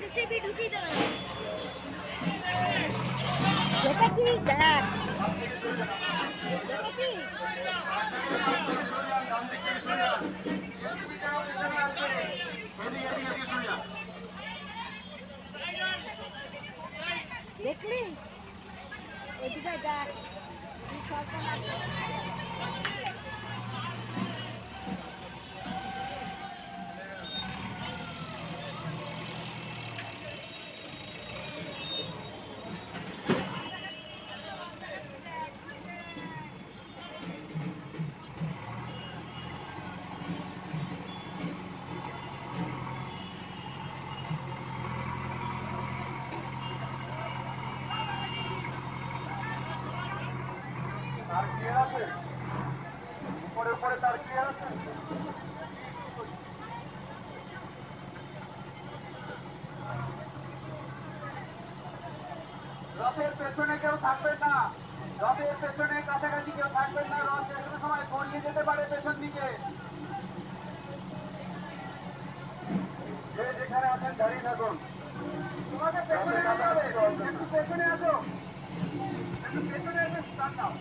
JCB ঢুকিয়ে দেবে এটা কি দেখ এটা কি দেখলি এদিকে দেখ সর্বনাশ তার ক্লিয়ার আছে উপরে উপরে তার ক্লিয়ার আছে রথের পেছনে কেউ থাকবেন না রথের পেছনে কাছাকাছি কেউ থাকবেন না রথ যে কোনো সময় গড়িয়ে যেতে পারে পেছন দিকে যে যেখানে আছেন দাঁড়িয়ে থাকুন তোমাকে পেছনে আসতে হবে একটু পেছনে আসো একটু পেছনে এসে স্থান নাও